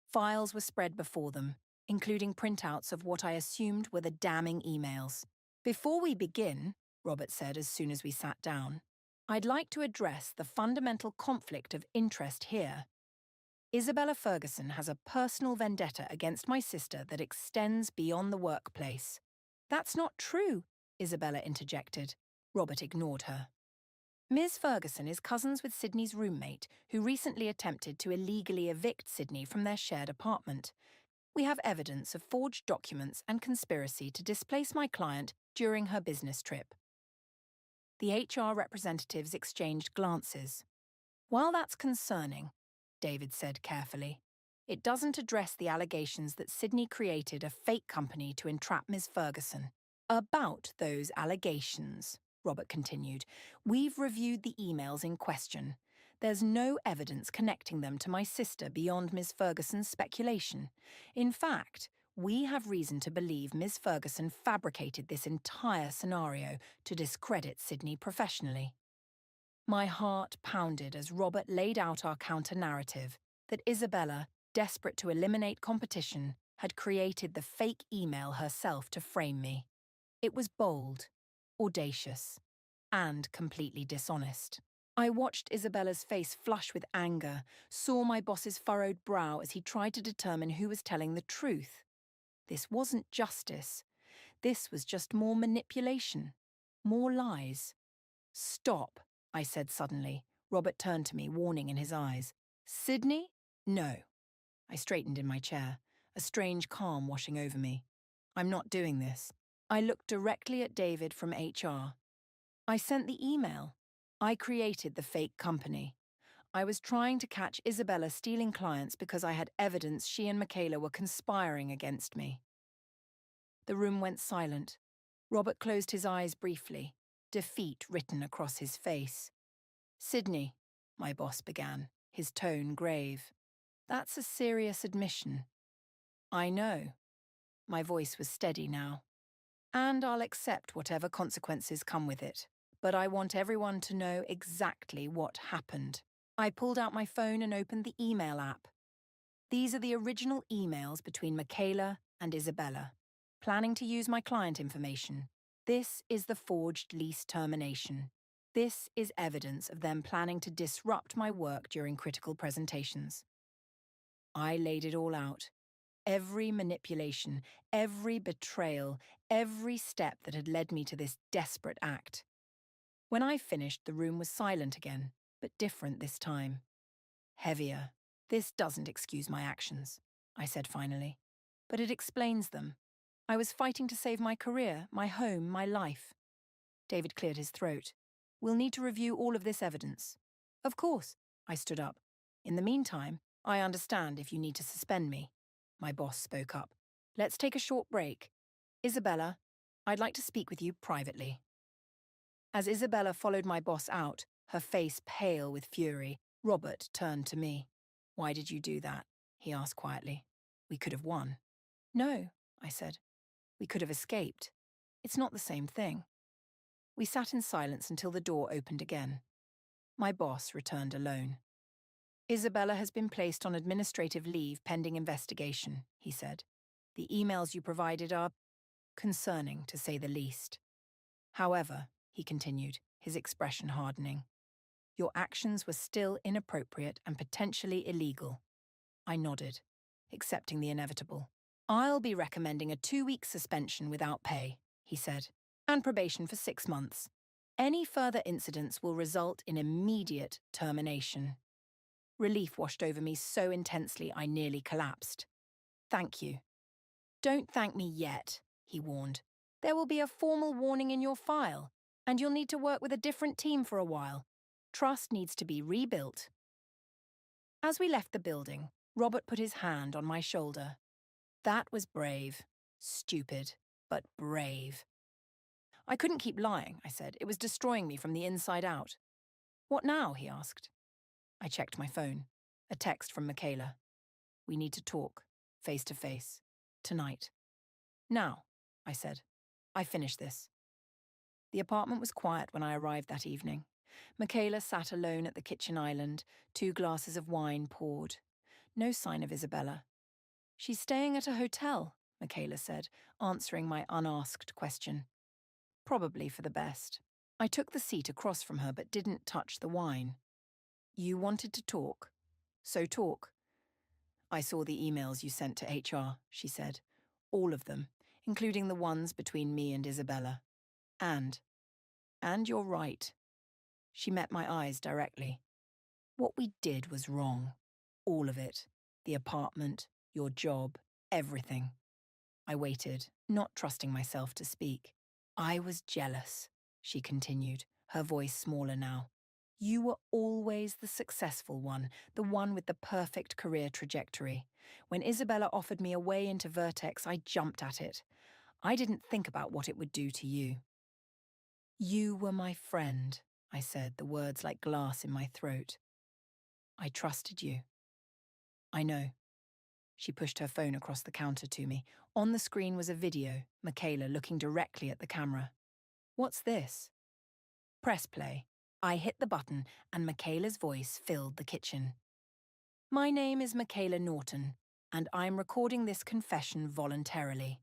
Files were spread before them, including printouts of what I assumed were the damning emails. "Before we begin," Robert said as soon as we sat down, "I'd like to address the fundamental conflict of interest here. Isabella Ferguson has a personal vendetta against my sister that extends beyond the workplace." "That's not true," Isabella interjected. Robert ignored her. "Ms. Ferguson is cousins with Sydney's roommate, who recently attempted to illegally evict Sydney from their shared apartment. We have evidence of forged documents and conspiracy to displace my client during her business trip." The HR representatives exchanged glances. "While that's concerning," David said carefully, "it doesn't address the allegations that Sydney created a fake company to entrap Ms. Ferguson." "About those allegations," Robert continued, "we've reviewed the emails in question. There's no evidence connecting them to my sister beyond Ms. Ferguson's speculation. In fact, we have reason to believe Ms. Ferguson fabricated this entire scenario to discredit Sydney professionally." My heart pounded as Robert laid out our counter-narrative that Isabella, desperate to eliminate competition, had created the fake email herself to frame me. It was bold, audacious, and completely dishonest. I watched Isabella's face flush with anger, saw my boss's furrowed brow as he tried to determine who was telling the truth. This wasn't justice. This was just more manipulation, more lies. "Stop," I said suddenly. Robert turned to me, warning in his eyes. "Sydney? No." I straightened in my chair, a strange calm washing over me. "I'm not doing this." I looked directly at David from HR. "I sent the email. I created the fake company. I was trying to catch Isabella stealing clients because I had evidence she and Michaela were conspiring against me." The room went silent. Robert closed his eyes briefly, defeat written across his face. "Sydney," my boss began, his tone grave, "that's a serious admission." "I know." My voice was steady now. "And I'll accept whatever consequences come with it. But I want everyone to know exactly what happened." I pulled out my phone and opened the email app. These are the original emails between Michaela and Isabella, planning to use my client information. This is the forged lease termination. This is evidence of them planning to disrupt my work during critical presentations. I laid it all out. Every manipulation, every betrayal, every step that had led me to this desperate act. When I finished, the room was silent again, but different this time. Heavier. "This doesn't excuse my actions," I said finally, "but it explains them. I was fighting to save my career, my home, my life." David cleared his throat. "We'll need to review all of this evidence." "Of course," I stood up. "In the meantime, I understand if you need to suspend me." my boss spoke up. Let's take a short break. Isabella, I'd like to speak with you privately. As Isabella followed my boss out, her face pale with fury, Robert turned to me. Why did you do that? He asked quietly. We could have won. No, I said. We could have escaped. It's not the same thing. We sat in silence until the door opened again. My boss returned alone. Isabella has been placed on administrative leave pending investigation, he said. The emails you provided are concerning, to say the least. However, he continued, his expression hardening, your actions were still inappropriate and potentially illegal. I nodded, accepting the inevitable. I'll be recommending a 2-week suspension without pay, he said, and probation for 6 months. Any further incidents will result in immediate termination. Relief washed over me so intensely I nearly collapsed. Thank you. Don't thank me yet, he warned. There will be a formal warning in your file, and you'll need to work with a different team for a while. Trust needs to be rebuilt. As we left the building, Robert put his hand on my shoulder. That was brave. Stupid, but brave. I couldn't keep lying, I said. It was destroying me from the inside out. What now? He asked. I checked my phone. A text from Michaela. We need to talk, face to face, tonight. Now, I said. I finished this. The apartment was quiet when I arrived that evening. Michaela sat alone at the kitchen island, 2 glasses of wine poured. No sign of Isabella. She's staying at a hotel, Michaela said, answering my unasked question. Probably for the best. I took the seat across from her but didn't touch the wine. You wanted to talk? So talk. I saw the emails you sent to HR, she said. All of them, including the ones between me and Isabella. And you're right. She met my eyes directly. What we did was wrong. All of it. The apartment, your job, everything. I waited, not trusting myself to speak. I was jealous, she continued, her voice smaller now. You were always the successful one, the one with the perfect career trajectory. When Isabella offered me a way into Vertex, I jumped at it. I didn't think about what it would do to you. You were my friend, I said, the words like glass in my throat. I trusted you. I know. She pushed her phone across the counter to me. On the screen was a video, Michaela looking directly at the camera. What's this? Press play. I hit the button and Michaela's voice filled the kitchen. My name is Michaela Norton, and I'm recording this confession voluntarily.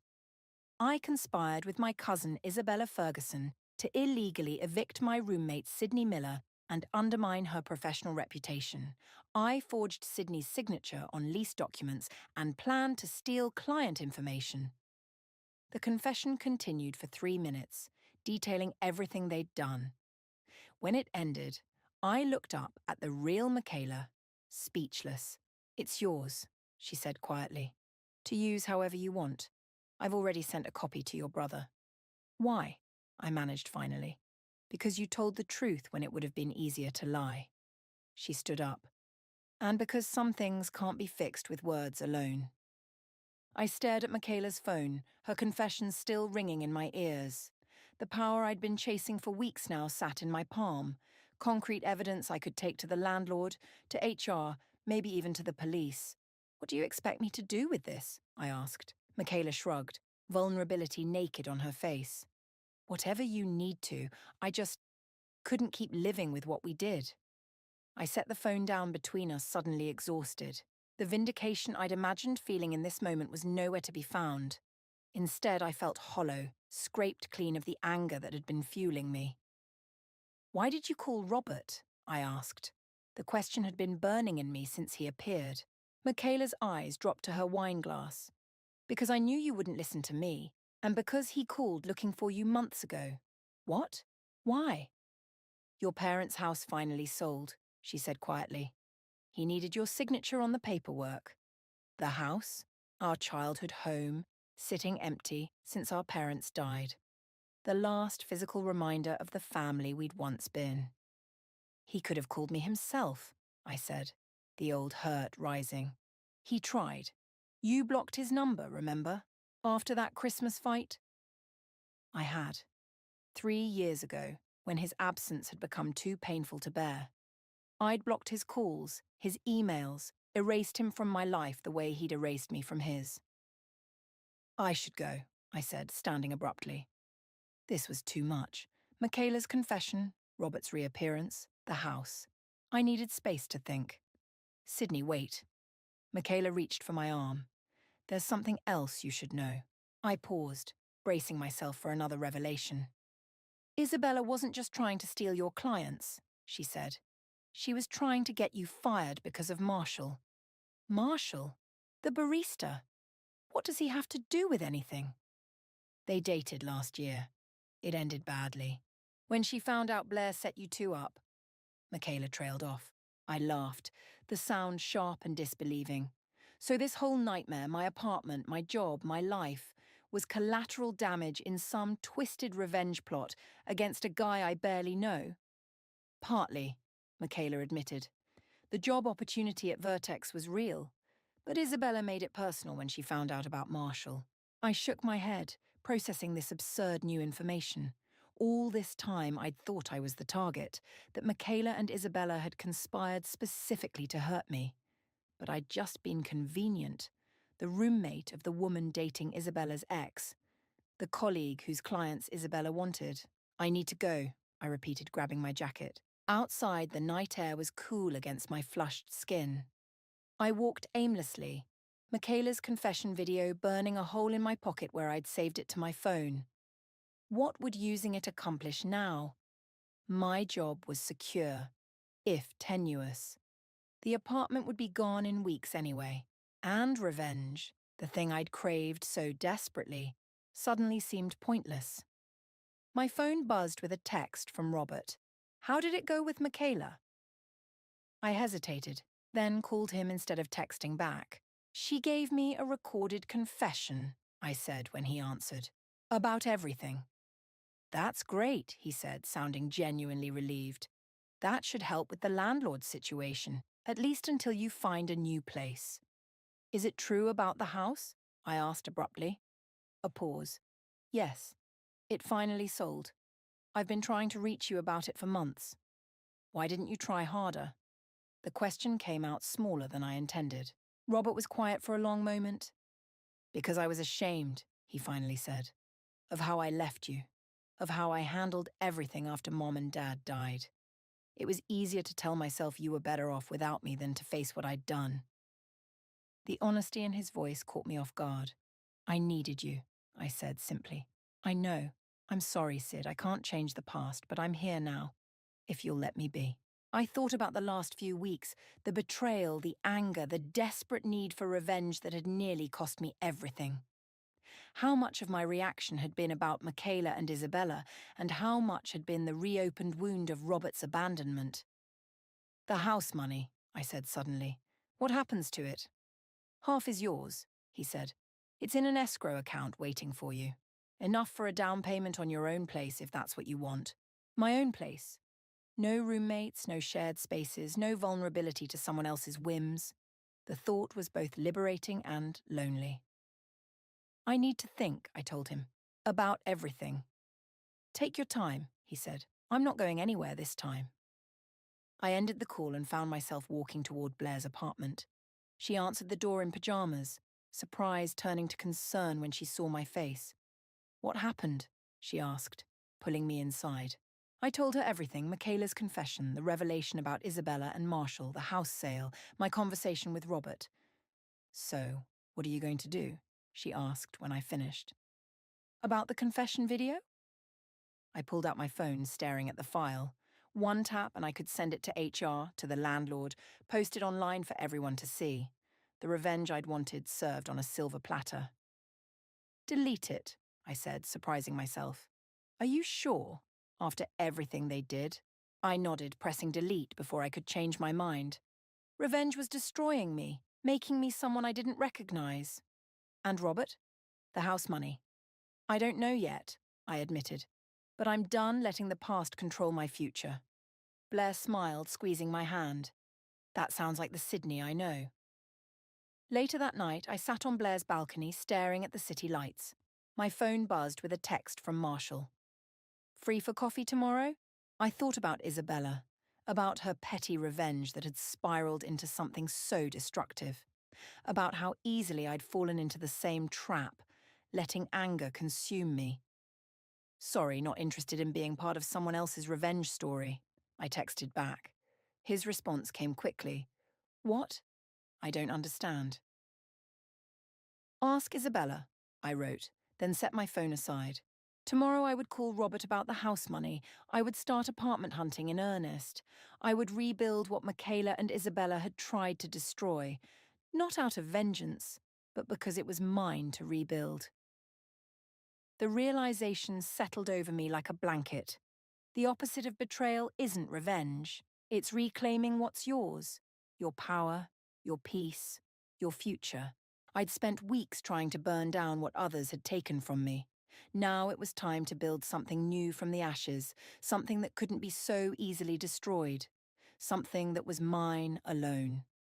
I conspired with my cousin Isabella Ferguson to illegally evict my roommate Sydney Miller and undermine her professional reputation. I forged Sydney's signature on lease documents and planned to steal client information. The confession continued for 3 minutes, detailing everything they'd done. When it ended, I looked up at the real Michaela, speechless. It's yours, she said quietly, to use however you want. I've already sent a copy to your brother. Why? I managed finally. Because you told the truth when it would have been easier to lie. She stood up. And because some things can't be fixed with words alone. I stared at Michaela's phone, her confession still ringing in my ears. The power I'd been chasing for weeks now sat in my palm. Concrete evidence I could take to the landlord, to HR, maybe even to the police. What do you expect me to do with this? I asked. Michaela shrugged, vulnerability naked on her face. Whatever you need to, I just couldn't keep living with what we did. I set the phone down between us, suddenly exhausted. The vindication I'd imagined feeling in this moment was nowhere to be found. Instead, I felt hollow, scraped clean of the anger that had been fueling me. Why did you call Robert? I asked. The question had been burning in me since he appeared. Michaela's eyes dropped to her wine glass. Because I knew you wouldn't listen to me, and because he called looking for you months ago. What? Why? Your parents' house finally sold, she said quietly. He needed your signature on the paperwork. The house, our childhood home, sitting empty since our parents died. The last physical reminder of the family we'd once been. He could have called me himself, I said, the old hurt rising. He tried. You blocked his number, remember? After that Christmas fight? I had. 3 years ago, when his absence had become too painful to bear. I'd blocked his calls, his emails, erased him from my life the way he'd erased me from his. I should go, I said, standing abruptly. This was too much. Michaela's confession, Robert's reappearance, the house. I needed space to think. Sydney, wait. Michaela reached for my arm. There's something else you should know. I paused, bracing myself for another revelation. Isabella wasn't just trying to steal your clients, she said. She was trying to get you fired because of Marshall. Marshall? The barista? What does he have to do with anything? They dated last year. It ended badly. When she found out Blair set you two up. Michaela trailed off. I laughed, the sound sharp and disbelieving. So this whole nightmare, my apartment, my job, my life, was collateral damage in some twisted revenge plot against a guy I barely know? Partly, Michaela admitted. The job opportunity at Vertex was real, but Isabella made it personal when she found out about Marshall. I shook my head, processing this absurd new information. All this time I'd thought I was the target, that Michaela and Isabella had conspired specifically to hurt me. But I'd just been convenient, the roommate of the woman dating Isabella's ex, the colleague whose clients Isabella wanted. I need to go, I repeated, grabbing my jacket. Outside, the night air was cool against my flushed skin. I walked aimlessly, Michaela's confession video burning a hole in my pocket where I'd saved it to my phone. What would using it accomplish now? My job was secure, if tenuous. The apartment would be gone in weeks anyway. And revenge, the thing I'd craved so desperately, suddenly seemed pointless. My phone buzzed with a text from Robert. How did it go with Michaela? I hesitated, then called him instead of texting back. She gave me a recorded confession, I said when he answered. About everything. That's great, he said, sounding genuinely relieved. That should help with the landlord situation, at least until you find a new place. Is it true about the house? I asked abruptly. A pause. Yes. It finally sold. I've been trying to reach you about it for months. Why didn't you try harder? The question came out smaller than I intended. Robert was quiet for a long moment. Because I was ashamed, he finally said, of how I left you, of how I handled everything after Mom and Dad died. It was easier to tell myself you were better off without me than to face what I'd done. The honesty in his voice caught me off guard. I needed you, I said simply. I know. I'm sorry, Sid. I can't change the past, but I'm here now, if you'll let me be. I thought about the last few weeks, the betrayal, the anger, the desperate need for revenge that had nearly cost me everything. How much of my reaction had been about Michaela and Isabella, and how much had been the reopened wound of Robert's abandonment. The house money, I said suddenly. What happens to it? Half is yours, he said. It's in an escrow account waiting for you. Enough for a down payment on your own place if that's what you want. My own place. No roommates, no shared spaces, no vulnerability to someone else's whims. The thought was both liberating and lonely. I need to think, I told him, about everything. Take your time, he said. I'm not going anywhere this time. I ended the call and found myself walking toward Blair's apartment. She answered the door in pajamas, surprise turning to concern when she saw my face. What happened? She asked, pulling me inside. I told her everything, Michaela's confession, the revelation about Isabella and Marshall, the house sale, my conversation with Robert. So, what are you going to do? She asked when I finished. About the confession video? I pulled out my phone, staring at the file. One tap and I could send it to HR, to the landlord, post it online for everyone to see. The revenge I'd wanted served on a silver platter. Delete it, I said, surprising myself. Are you sure? After everything they did? I nodded, pressing delete before I could change my mind. Revenge was destroying me, making me someone I didn't recognize. And Robert? The house money. I don't know yet, I admitted, but I'm done letting the past control my future. Blair smiled, squeezing my hand. That sounds like the Sydney I know. Later that night, I sat on Blair's balcony staring at the city lights. My phone buzzed with a text from Marshall. Free for coffee tomorrow? I thought about Isabella, about her petty revenge that had spiraled into something so destructive, about how easily I'd fallen into the same trap, letting anger consume me. Sorry, not interested in being part of someone else's revenge story, I texted back. His response came quickly. What? I don't understand. Ask Isabella, I wrote, then set my phone aside. Tomorrow I would call Robert about the house money. I would start apartment hunting in earnest. I would rebuild what Michaela and Isabella had tried to destroy, not out of vengeance, but because it was mine to rebuild. The realization settled over me like a blanket. The opposite of betrayal isn't revenge. It's reclaiming what's yours. Your power, your peace, your future. I'd spent weeks trying to burn down what others had taken from me. Now it was time to build something new from the ashes, something that couldn't be so easily destroyed, something that was mine alone.